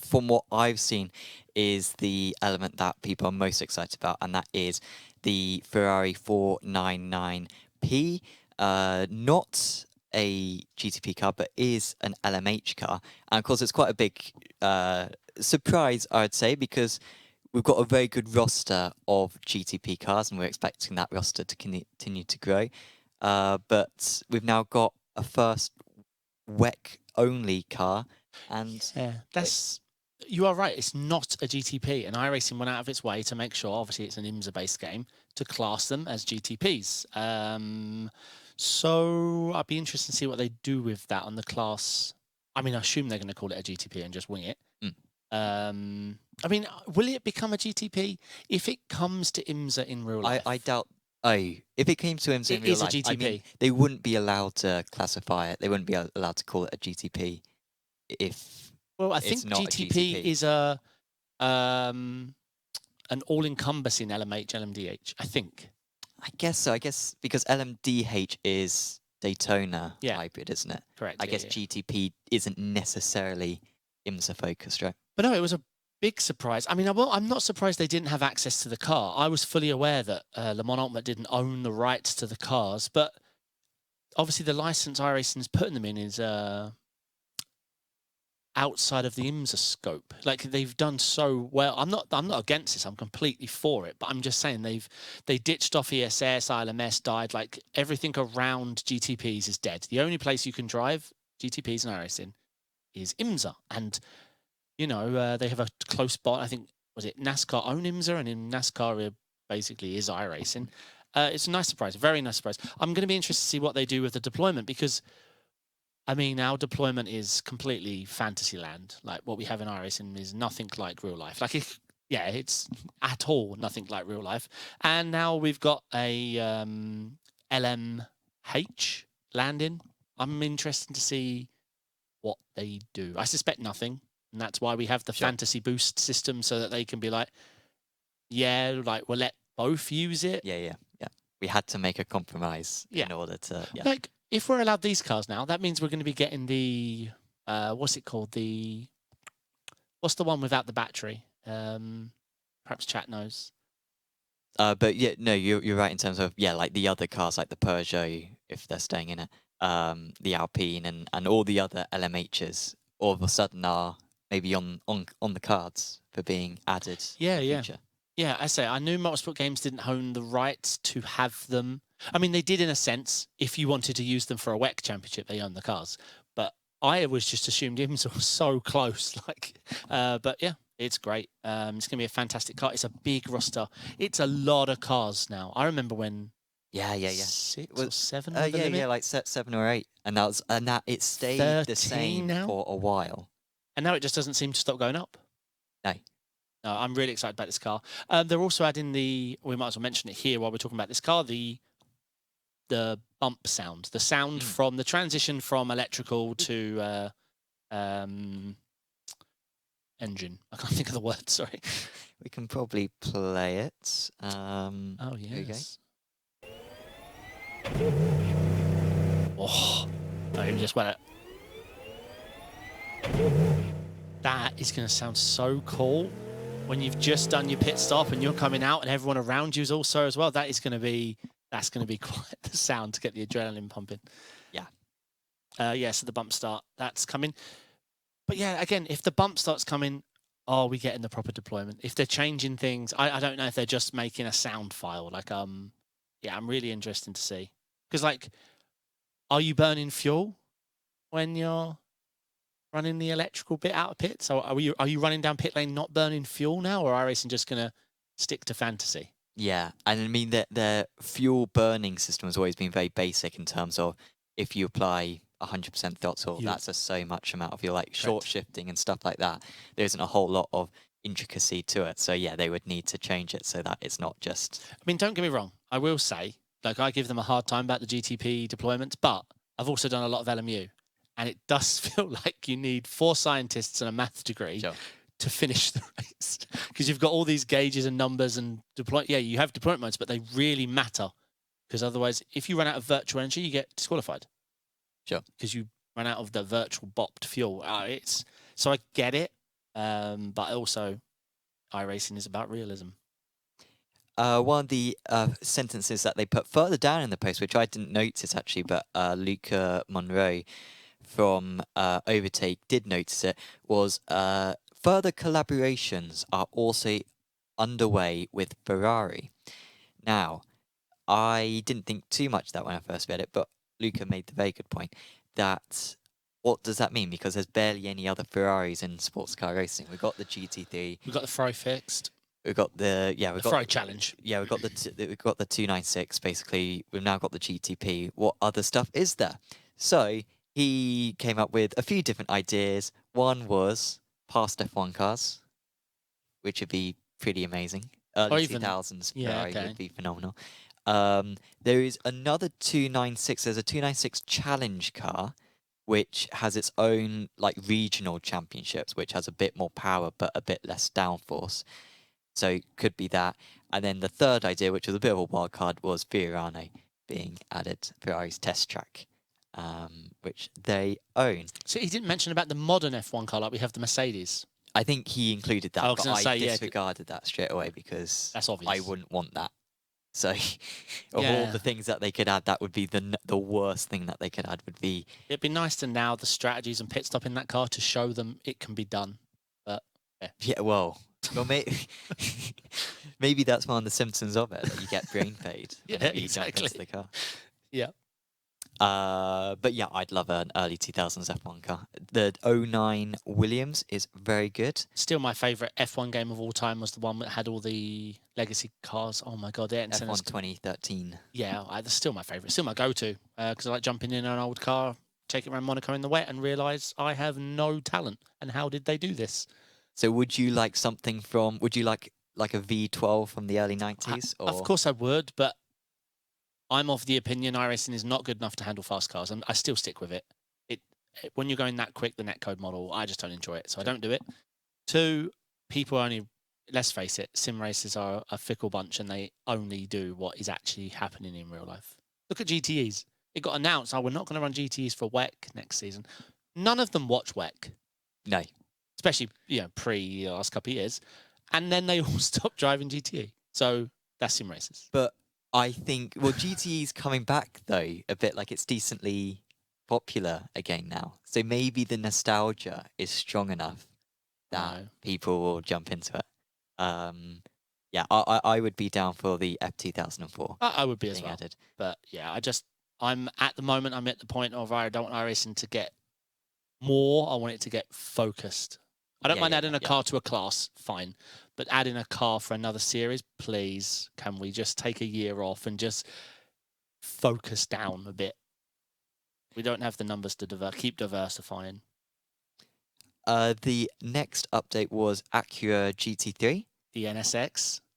from what I've seen, is the element that people are most excited about, and that is the Ferrari 499P. Not a GTP car, but is an LMH car. And of course, it's quite a big surprise, I'd say, because we've got a very good roster of GTP cars, and we're expecting that roster to continue to grow. But we've now got a first WEC-only car, and you are right. It's not a GTP, and iRacing went out of its way to make sure, obviously, it's an IMSA-based game, to class them as GTPs. So I'd be interested to see what they do with that on the class. I mean, I assume they're going to call it a GTP and just wing it. I mean, will it become a GTP if it comes to IMSA in real life? I doubt. If it came to IMSA in real life, I mean, they wouldn't be allowed to classify it. They wouldn't be allowed to call it a GTP if. Well, I think GTP is an all-encompassing LMH, LMDH. I think. I guess so. I guess because LMDH is Daytona hybrid, isn't it? Correct. I guess GTP isn't necessarily IMSA focused, right? But no, it was a big surprise. I mean, I'm not surprised they didn't have access to the car. I was fully aware that Le Mans Ultimate didn't own the rights to the cars, but obviously the license iRacing's putting them in is outside of the IMSA scope. Like, they've done so well. I'm not against this. I'm completely for it. But I'm just saying they ditched off ESS, ILMS died. Like, everything around GTPs is dead. The only place you can drive GTPs and iRacing is IMSA, and you know they have a close spot. I think was it NASCAR own IMSA, and in NASCAR it basically is iRacing. It's a nice surprise, a very nice surprise. I'm going to be interested to see what they do with the deployment, because I mean, our deployment is completely fantasy land. Like, what we have in iRacing is nothing like real life. Like, it's at all nothing like real life. And now we've got a LMH landing. I'm interested to see what they do. I suspect nothing, and that's why we have the fantasy boost system, so that they can be like, yeah, like, we'll let both use it. Yeah. We had to make a compromise in order to. Yeah. Like, if we're allowed these cars now, that means we're going to be getting the what's it called? What's the one without the battery? Perhaps chat knows. But yeah, no, you're right in terms of like the other cars, like the Peugeot, if they're staying in it, the Alpine and all the other LMHs, all of a sudden are maybe on the cards for being added. Yeah, in the future. Yeah, I say, I knew Motorsport Games didn't own the rights to have them. I mean, they did in a sense. If you wanted to use them for a WEC championship, they own the cars. But I was just assumed IMSA was so close. Like, but yeah, it's great. It's going to be a fantastic car. It's a big roster. It's a lot of cars now. I remember when. Yeah. 6 or 7. Like 7 or 8, and that it stayed the same now? For a while. And now it just doesn't seem to stop going up. No, I'm really excited about this car. They're also adding we might as well mention it here while we're talking about this car, the bump sound. The sound from the transition from electrical to engine. I can't think of the word, sorry. We can probably play it. Oh, yes. Oh, I just went That is going to sound so cool when you've just done your pit stop and you're coming out and everyone around you is also as well. That's going to be quite the sound to get the adrenaline pumping. Yeah. So the bump start, that's coming. But yeah, again, if the bump start's coming, are we getting the proper deployment? If they're changing things, I don't know if they're just making a sound file. Like, yeah, I'm really interested to see. Because, like, are you burning fuel when you're running the electrical bit out of pit? So are you running down pit lane not burning fuel now, or are iRacing just going to stick to fantasy? Yeah, and I mean, their fuel burning system has always been very basic in terms of if you apply 100% throttle, that's so much amount of your like short shifting and stuff like that. There isn't a whole lot of intricacy to it. So yeah, they would need to change it so that it's not just... I mean, don't get me wrong. I will say, like, I give them a hard time about the GTP deployments, but I've also done a lot of LMU. And it does feel like you need 4 scientists and a maths degree to finish the race. Because you've got all these gauges and numbers and you have deployment modes, but they really matter. Because otherwise, if you run out of virtual energy, you get disqualified. Sure. Because you run out of the virtual bopped fuel. So I get it. But also, iRacing is about realism. One of the sentences that they put further down in the post, which I didn't notice actually, but Luca Monroe from Overtake did notice it, was further collaborations are also underway with Ferrari. Now, I didn't think too much of that when I first read it, but Luca made the very good point that what does that mean? Because there's barely any other Ferraris in sports car racing. We've got the GT3. We've got the Ferrari fixed. We've got the Ferrari Challenge. Yeah, we've got the 296. Basically, we've now got the GTP. What other stuff is there? So he came up with a few different ideas. One was past F1 cars, which would be pretty amazing. Early even 2000s yeah, Ferrari okay. would be phenomenal. There is another 296. There's a 296 challenge car, which has its own like regional championships, which has a bit more power but a bit less downforce. So could be that. And then the third idea, which was a bit of a wild card, was Fiorano being added, Ferrari's test track, which they own. So he didn't mention about the modern F1 car like we have the Mercedes. I think he included that, I was but gonna I say, yeah, disregarded that straight away because That's obvious. I wouldn't want that. So of all Yeah. the things that they could add, that would be the worst thing that they could add would be. It'd be nice to know the strategies and pit stop in that car to show them it can be done. But Yeah, well, maybe that's one of the symptoms of it, that you get brain fade Yeah, whenever you exactly. jump into the car. yeah, But yeah, I'd love an early 2000s F1 car. The '09 Williams is very good. still my favourite F1 game of all time was the one that had all the legacy cars. Oh my god, F1 2013. Yeah, that's still my favourite. Still my go-to because I like jumping in an old car, taking around Monaco in the wet, and realise I have no talent. And how did they do this? So would you like something from, would you like a V12 from the early 90s? Of course I would, but I'm of the opinion iRacing is not good enough to handle fast cars, and I still stick with it. When you're going that quick, the netcode model, I just don't enjoy it, so I don't do it. Two, people only, let's face it, sim racers are a fickle bunch, and they only do what is actually happening in real life. Look at GTEs. It got announced, we're not going to run GTEs for WEC next season. None of them watch WEC. No. Especially, pre the last couple of years. And then they all stopped driving GTE. So that's sim races. But I think, well, GTE's coming back though, a bit, like it's decently popular again now. So maybe the nostalgia is strong enough that people will jump into it. Yeah, I would be down for the F2004. I would be as well. Added. But yeah, I'm at the point of I don't want iRacing to get more. I want it to get focused. I don't mind adding a car to a class, fine. But adding a car for another series, please, can we just take a year off and just focus down a bit? We don't have the numbers to keep diversifying. The next update was Acura GT3. The NSX.